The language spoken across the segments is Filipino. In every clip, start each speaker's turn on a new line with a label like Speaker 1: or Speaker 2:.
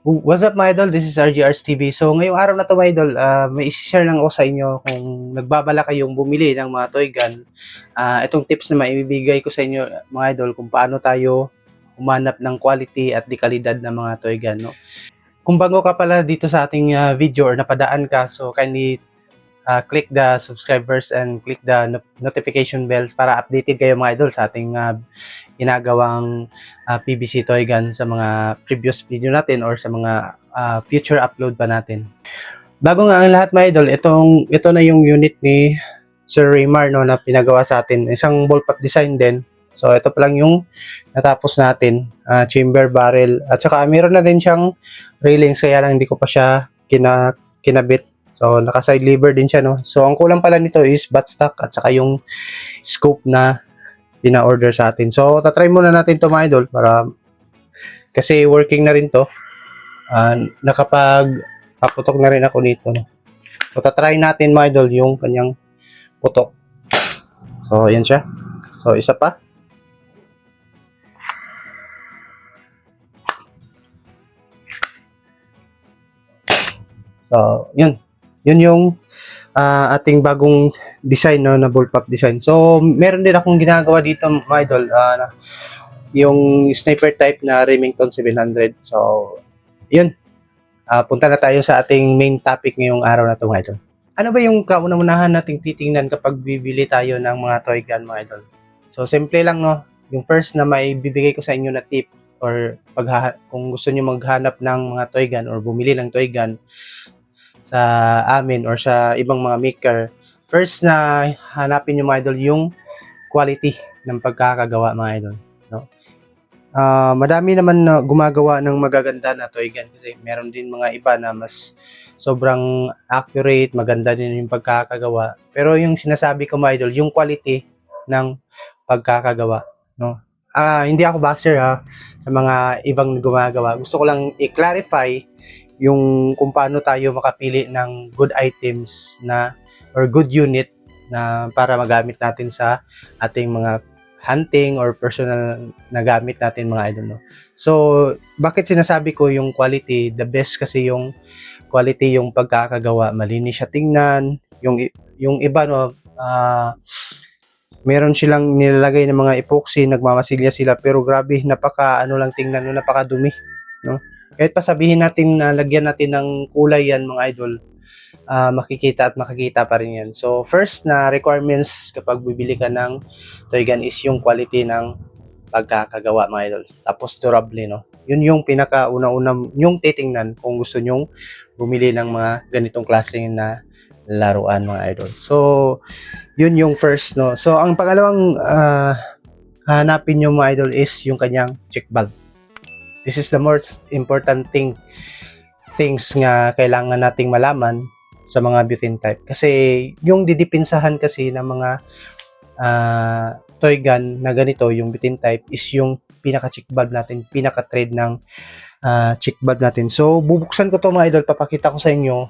Speaker 1: What's up mga idol? This is RGR's TV. So ngayong araw na to mga idol, may i-share lang ako sa inyo kung nagbabala kayong bumili ng mga toy gun. Itong tips na maibibigay ko sa inyo mga idol kung paano tayo humanap ng quality at dekalidad ng mga toy gun. No? Kung bago ka pala dito sa ating video or napadaan ka, so kindly click the subscribers and click the notification bells para updated kayo mga idol sa ating ginagawang PVC toy gun sa mga previous video natin or sa mga future upload pa natin. Bago nga ang lahat mga idol, ito na yung unit ni Sir Raymar no, na pinagawa sa atin. Isang ballpark design din. So ito pa lang yung natapos natin, chamber barrel. At saka meron na rin siyang railings kaya lang hindi ko pa siya kinabit. So naka-side lever din siya no. So ang kulang pala nito is buttstock at saka yung scope na pina-order sa atin. So tatry muna natin to mga idol para kasi working na rin to. Nakapag-paputok na rin ako nito no. So tatry natin mga idol yung kanyang putok. So yan siya. So isa pa. So yun. Yun yung ating bagong design no, na bullpup design. So meron din akong ginagawa dito mga idol, yung sniper type na Remington 700. So yun, punta na tayo sa ating main topic ngayong araw na to mga idol. Ano ba yung kauna-unahan nating titingnan kapag bibili tayo ng mga toy gun mga idol? So simple lang no, yung first na maibibigay ko sa inyo na tip or kung gusto niyo maghanap ng mga toy gun or bumili ng toy gun sa amin or sa ibang mga maker, first na hanapin nyo mga idol yung quality ng pagkakagawa mga idol. No? Madami naman na gumagawa ng magaganda na toy gun kasi meron din mga iba na mas sobrang accurate, maganda din yung pagkakagawa. Pero yung sinasabi ko mga idol, yung quality ng pagkakagawa. No? Hindi ako basher sa mga ibang gumagawa. Gusto ko lang i-clarify yung kung paano tayo makapili ng good items na or good unit na para magamit natin sa ating mga hunting or personal na gamit natin mga idol no. So bakit sinasabi ko yung quality, the best kasi yung quality yung pagkakagawa, malinis siya tingnan, yung iba no, meron silang nilalagay ng mga epoxy, nagmamasilya sila pero grabe napaka ano lang tingnan no, napakadumi no. Kahit pa sabihin natin na lagyan natin ng kulay yan mga idol, makikita at makikita pa rin yan. So first na requirements kapag bibili ka ng toy gun is yung quality ng pagkakagawa mga idol. Tapos durable no. Yun yung pinakauna-una yung titingnan kung gusto nyong bumili ng mga ganitong klaseng na laruan mga idol. So yun yung first no. So ang pangalawang hanapin nyo mga idol is yung kanyang check valve. This is the most important things nga kailangan nating malaman sa mga butane type. Kasi yung didipinsahan kasi ng mga toy gun na ganito, yung butane type is yung pinaka-check valve natin, pinaka-thread ng check valve natin. So bubuksan ko to mga idol, papakita ko sa inyo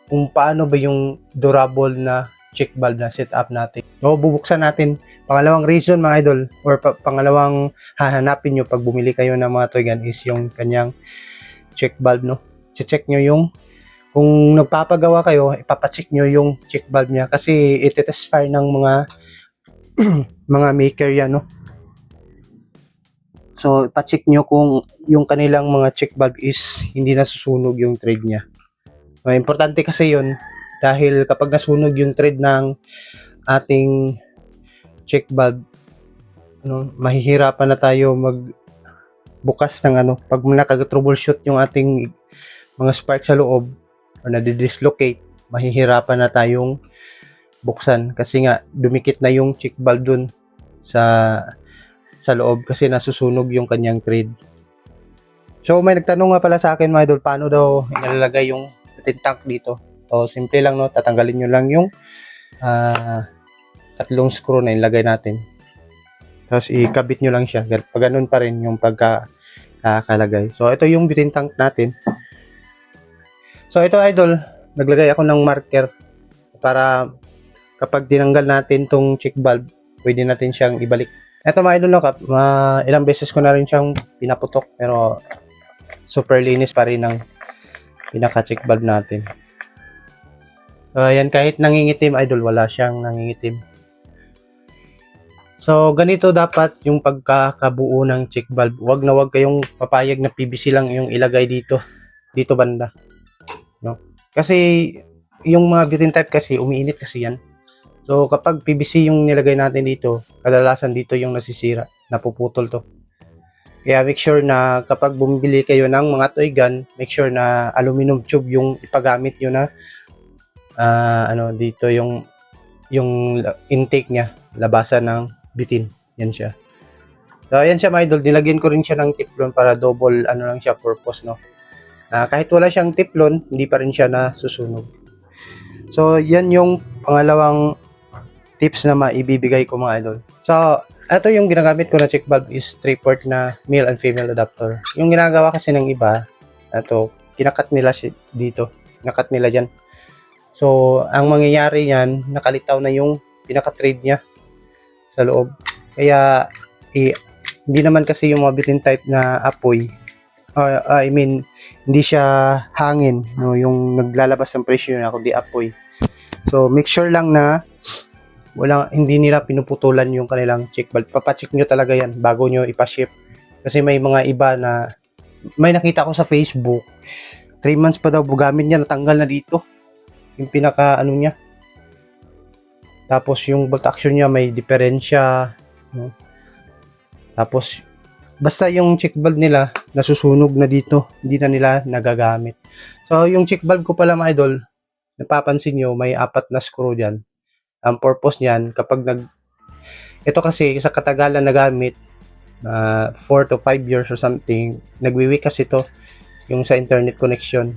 Speaker 1: kung paano ba yung durable na check valve na setup natin. So bubuksan natin. Pangalawang reason mga idol or pangalawang hahanapin nyo pag bumili kayo ng mga toy gun is yung kanyang check valve no. Check nyo yung kung nagpapagawa kayo, ipapacheck nyo yung check valve niya kasi ite-test fire ng mga mga maker yan no. So ipa-check nyo kung yung kanilang mga check valve is hindi nasusunog yung thread niya. Importante kasi yun dahil kapag nasunog yung thread ng ating check valve, mahihirapan na tayo magbukas ng pag naka-troubleshoot yung ating mga spark sa loob or na-dislocate, mahihirapan na tayong buksan kasi nga dumikit na yung check valve dun sa loob kasi nasusunog yung kanyang thread. So may nagtanong nga pala sa akin mga idol, paano daw ilalagay yung tank dito. So simple lang no, tatanggalin nyo lang yung tatlong screw na ilagay natin. Tapos ikabit nyo lang siya. Pag ganun pa rin yung pagkakalagay. So ito yung butane tank natin. So ito idol, naglagay ako ng marker para kapag tinanggal natin tong check valve, pwede natin siyang ibalik. Ito mga idol no, ilang beses ko na rin siyang pinaputok pero super linis pa rin ng pinaka-check valve natin. So, ayan, kahit nangingitim, idol, wala siyang nangingitim. So, ganito dapat yung pagkakabuo ng check valve. Wag na wag kayong papayag na PVC lang yung ilagay dito banda, no? Kasi yung mga butane type kasi umiinit kasi yan. So, kapag PVC yung nilagay natin dito, kadalasan dito yung nasisira, napuputol to. Kaya make sure na kapag bumibili kayo ng mga toy gun, make sure na aluminum tube yung ipagamit nyo na dito yung intake niya, labasan ng butane. Yan siya. So, ayan siya mga idol. Nilagyan ko rin siya ng teflon para double lang siya purpose, no? Kahit wala siyang teflon, hindi pa rin siya nasusunog. So, yan yung pangalawang tips na maibibigay ko mga idol. So, ito yung ginagamit ko na check valve is 3-port na male and female adapter. Yung ginagawa kasi ng iba, ito, kinakat nila dito. Kinakat nila dyan. So, ang mangyayari yan, nakalitaw na yung pinaka-thread niya sa loob. Kaya, hindi naman kasi yung mga butane type na apoy, hindi siya hangin, no, yung naglalabas ng pressure na kundi apoy. So, make sure lang na hindi nila pinuputulan yung kanilang check valve. Papacheck nyo talaga yan bago nyo ipaship. Kasi may mga iba na, may nakita ko sa Facebook, 3 months pa daw bugamit niya, natanggal na dito yung pinaka niya. Tapos yung bolt action niya may diferensya, no? Tapos basta yung check valve nila nasusunog na dito, hindi na nila nagagamit. So yung check valve ko pala mga idol, napapansin nyo may 4 na screw diyan. Ang purpose niyan kapag ito kasi sa katagalan na gamit, 4 to 5 years or something, nagwi-weak kasi ito yung sa internet connection.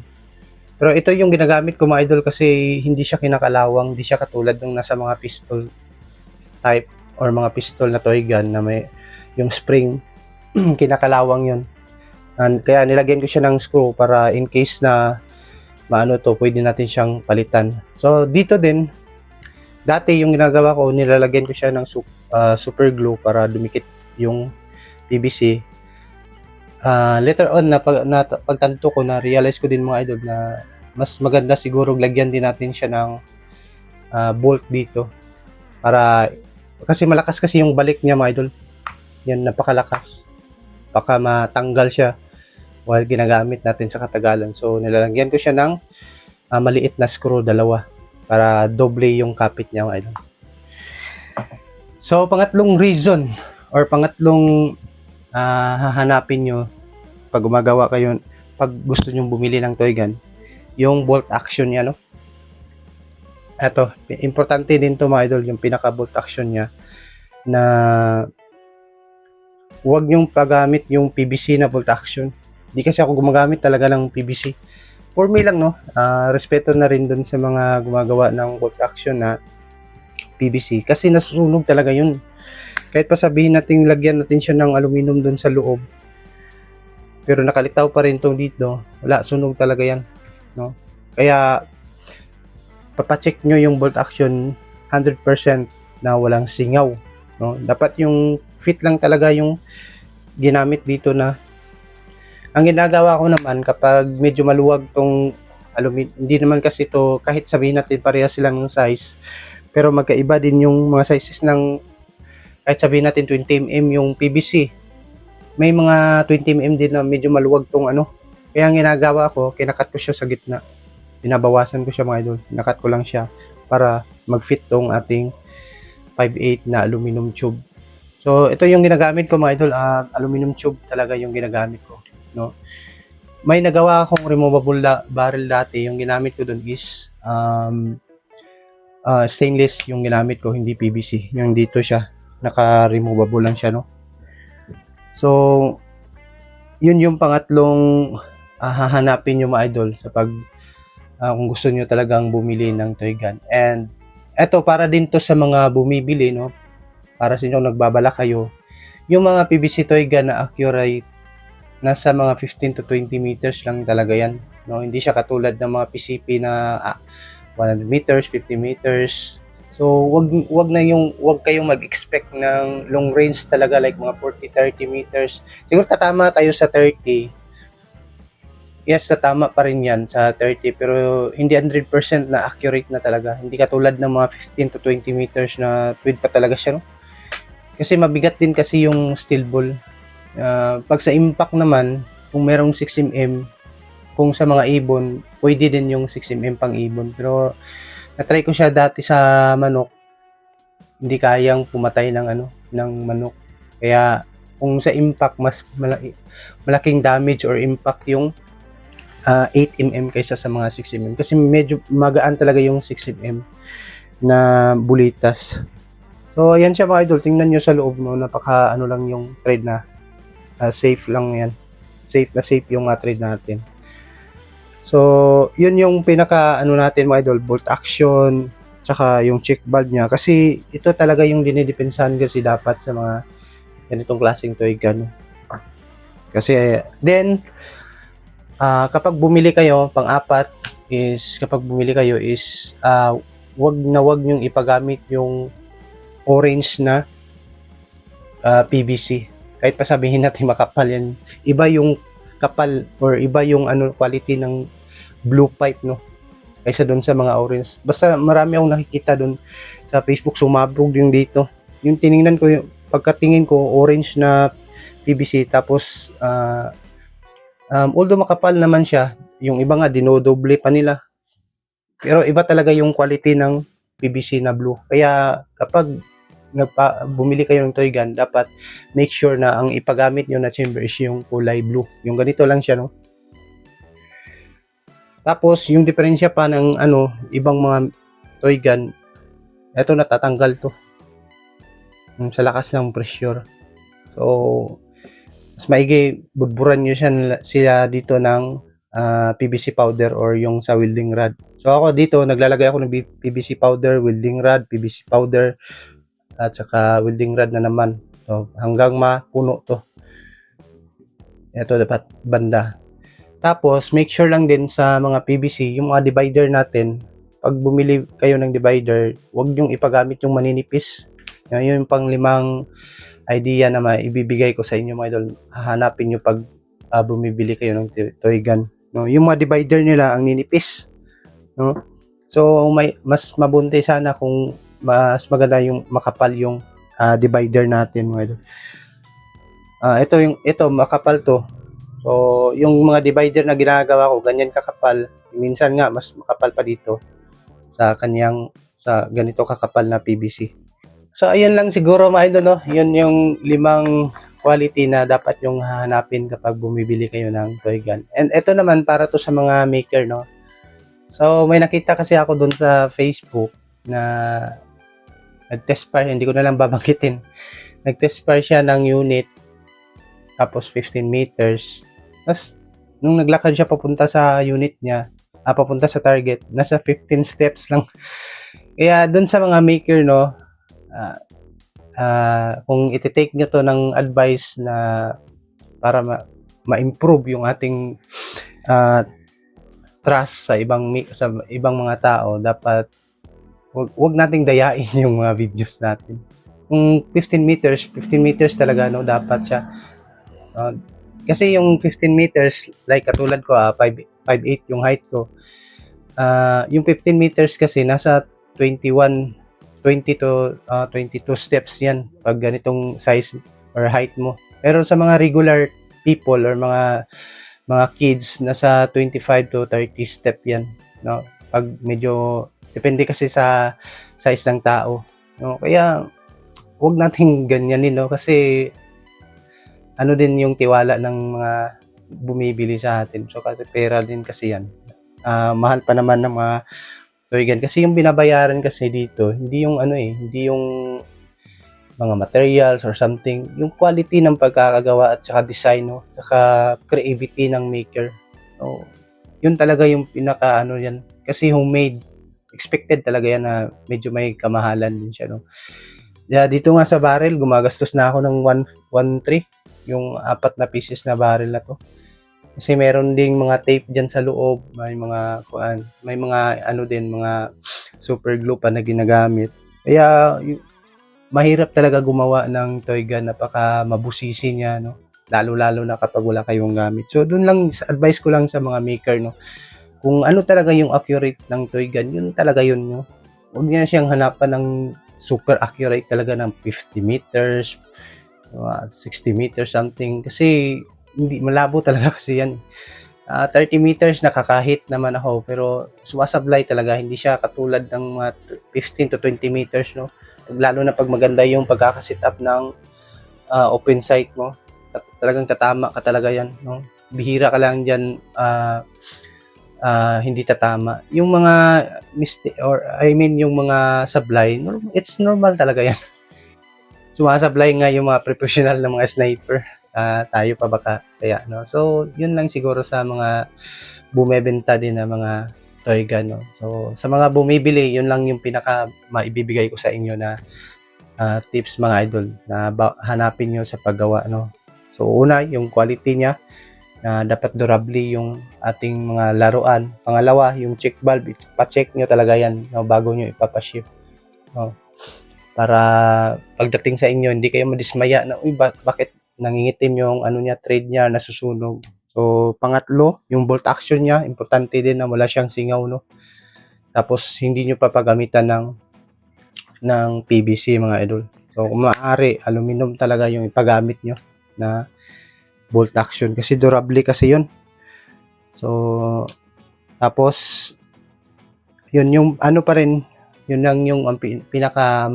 Speaker 1: Pero ito yung ginagamit ko mga idol kasi hindi siya kinakalawang, hindi siya katulad ng nasa mga pistol type or mga pistol na toy gun na may yung spring kinakalawang yun. And kaya nilagyan ko siya ng screw para in case na pwede natin siyang palitan. So dito din, dati yung ginagawa ko, nilalagyan ko siya ng super glue para dumikit yung PVC. Later on na pagtanto ko, na realize ko din mga idol na mas maganda siguro lagyan din natin siya ng bolt dito para kasi malakas kasi yung balik niya mga idol. Yan, napakalakas. Baka matanggal siya while ginagamit natin sa katagalan. So nilalagyan ko siya ng maliit na screw, 2 para doble yung kapit niya mga idol. So pangatlong reason or pangatlong hahanapin nyo pag gumagawa kayo, pag gusto nyo bumili ng toy gun, yung bolt action niya, no? Eto, importante din to mga idol, yung pinaka bolt action niya, na huwag nyong paggamit yung PVC na bolt action. Hindi kasi ako gumagamit talaga ng PVC. For me lang, no? Respeto na rin dun sa mga gumagawa ng bolt action na PVC kasi nasusunog talaga yun. Kahit pa sabihin natin lagyan natin siya ng aluminum dun sa loob, pero nakalitaw pa rin itong dito, wala, sunog talaga yan, no? Kaya papacheck nyo yung bolt action 100% na walang singaw, no? Dapat yung fit lang talaga yung ginamit dito. Na ang ginagawa ko naman kapag medyo maluwag tong aluminum, hindi naman kasi to, kahit sabihin natin pareha silang ng size, pero magkaiba din yung mga sizes ng, kahit sabihin natin 20mm yung PVC, may mga 20mm din na medyo maluwag tong Kaya ang ginagawa ko, kinakat ko siya sa gitna. Binabawasan ko siya mga idol. Kinakat ko lang siya para mag-fit tong ating 5/8 na aluminum tube. So, ito yung ginagamit ko mga idol. Aluminum tube talaga yung ginagamit ko, no? May nagawa akong removable barrel dati. Yung ginamit ko dun is stainless yung ginamit ko, hindi PVC. Yung dito siya, naka-removable lang siya, no? So, yun yung pangatlong hahanapin nyo mga idol sa kung gusto nyo talagang bumili ng toy gun. And eto, para din to sa mga bumibili, no? Para sa inyo nagbabalak kayo, yung mga PVC toy gun na accurate, nasa mga 15 to 20 meters lang talaga yan, no? Hindi siya katulad ng mga PCP na 100 meters, 50 meters. So, wag kayong mag-expect ng long range talaga, like mga 40, 30 meters. Siguro tatama tayo sa 30. yes, tama pa rin yan sa 30, pero hindi 100% na accurate na talaga. Hindi katulad ng mga 15 to 20 meters na tweed pa talaga siya, no? Kasi mabigat din kasi yung steel ball. Pag sa impact naman, kung merong 6mm, kung sa mga ibon, pwede din yung 6mm pang ibon. Pero na-try ko siya dati sa manok, hindi kayang pumatay ng ng manok. Kaya kung sa impact, mas malaking damage or impact yung 8mm kaysa sa mga 6mm. Kasi medyo magaan talaga yung 6mm na bulitas. So, ayan siya mga idol. Tingnan nyo sa loob, no? Napaka lang yung thread na safe lang yan. Safe na safe yung thread natin. So, yun yung pinaka natin mga idol, bolt action, tsaka yung check valve niya. Kasi ito talaga yung dinidepensahan kasi dapat sa mga ganitong klaseng toy gun. Kasi, then, kapag bumili kayo, pang-apat is, kapag bumili kayo is, wag nyong ipagamit yung orange na PVC. Kahit pa sabihin natin makapal yan. Iba yung kapal or iba yung quality ng blue pipe, no? Kaysa doon sa mga orange. Basta marami akong nakikita doon sa Facebook, sumabrog yung dito. Yung tiningnan ko, yung pagkatingin ko, orange na PVC. Tapos, although makapal naman siya, yung iba nga, dinodoble pa nila. Pero iba talaga yung quality ng PVC na blue. Kaya, kapag bumili kayo ng toy gun, dapat make sure na ang ipagamit nyo na chamber is yung kulay blue. Yung ganito lang siya, no? Tapos, yung diferensya pa ng ibang mga toy gun, eto natatanggal to. Sa lakas ng pressure. So, mas maigi, budburan nyo sila dito ng PVC powder or yung sa welding rod. So, ako dito, naglalagay ako ng PVC powder, welding rod, PVC powder, at saka welding rod na naman. So, hanggang mapuno to. Ito dapat banda. Tapos, make sure lang din sa mga PVC, yung mga divider natin, pag bumili kayo ng divider, huwag nyong ipagamit yung maninipis. Yun yung pang-limang idea na maibibigay ko sa inyo mga idol. Hahanapin nyo pag bumibili kayo ng toy gun. No? Yung mga divider nila, ang ninipis. No? So, mas mabunti sana kung mas maganda yung makapal yung divider natin mga idol. Ito makapal to. So, yung mga divider na ginagawa ko, ganyan kakapal. Minsan nga, mas makapal pa dito sa ganito kakapal na PVC. So, ayan lang siguro mga idol, no? Yun yung 5 quality na dapat yung hahanapin kapag bumibili kayo ng toy gun. And ito naman, para to sa mga maker, no? So, may nakita kasi ako dun sa Facebook na nag-test fire, hindi ko na lang babanggitin. Nag-test fire siya ng unit, tapos 15 meters. Tapos, nung naglakad siya papunta sa unit niya, papunta sa target, nasa 15 steps lang. Kaya dun sa mga maker, no, kung iti-take nyo to ng advice na para ma-improve yung ating trust sa ibang mga tao, dapat wag nating dayain yung mga videos natin. Kung 15 meters talaga, no, dapat siya. Kasi yung 15 meters, like katulad ko, 5'8" yung height ko. Yung 15 meters kasi nasa 20 to 22 steps yan pag ganitong size or height mo. Pero sa mga regular people or mga kids, nasa 25 to 30 step yan, no? Pag medyo depende kasi sa size ng tao, no? Kaya wag nating ganyanin, no? Kasi din yung tiwala ng mga bumibili sa atin. So, kasi pera din kasi yan. Mahal pa naman ng mga toy gun. Kasi yung binabayaran kasi dito, hindi yung hindi yung mga materials or something. Yung quality ng pagkakagawa at saka design, no? Saka creativity ng maker. So, yun talaga yung pinaka yan. Kasi homemade. Expected talaga yan na medyo may kamahalan din siya, no? Dito nga sa barrel, gumagastos na ako ng 1.3 yung 4 na pieces na barrel na to. Kasi meron ding mga tape dyan sa loob, may mga din, mga super glue pa na ginagamit. Kaya mahirap talaga gumawa ng toy gun, napaka mabusisi niya, no? lalo-lalo na kapag wala kayong gamit. So, dun lang, advice ko lang sa mga maker, no, kung ano talaga yung accurate ng toy gun, yun talaga yun, no. Huwag niya siyang hanapan ng super accurate talaga ng 50 meters, 60 meters something, kasi hindi malabo talaga kasi yan. 30 meters nakakahit naman ako, pero sumasablay talaga, hindi siya katulad ng mga 15 to 20 meters, no. Lalo na pag maganda yung pagkakasit up ng open sight mo, talagang tatama ka talaga yan, no. Bihira ka lang dyan hindi tatama. Yung mga yung mga sablay, it's normal talaga yan. Sumasablay nga yung mga professional na mga sniper. Tayo pa baka kaya, no. So, yun lang siguro sa mga bumebenta din na mga toy gun, no. So, sa mga bumibili, yun lang yung pinaka maibibigay ko sa inyo na tips mga idol na hanapin nyo sa paggawa, no. So, una, yung quality niya, na dapat durable yung ating mga laruan. Pangalawa, yung check valve, pa-check nyo talaga yan, no, bago nyo ipapaship, no, para pagdating sa inyo hindi kayo madismaya na uy bakit nangingitim yung ano niya, thread niya, nasusunog. So, pangatlo, yung bolt action niya, importante din na wala siyang singaw, no. Tapos hindi nyo papagamitan ng PVC mga idol. So, kung maaari, aluminum talaga yung ipagamit nyo na bolt action kasi durable kasi yun. So, tapos yun yung ano pa rin, yun lang yung pinaka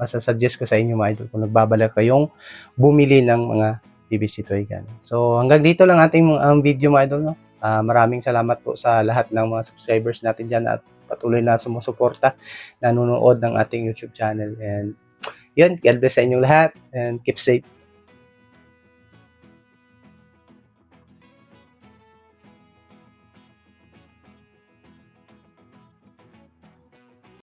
Speaker 1: masasuggest ko sa inyo mga idol kung nagbabalak kayong bumili ng mga PVC toy gun. So, hanggang dito lang ating video mga idol, no? Maraming salamat po sa lahat ng mga subscribers natin dyan at patuloy na sumusuporta, nanonood ng ating YouTube channel. And yun, God bless sa inyong lahat and keep safe.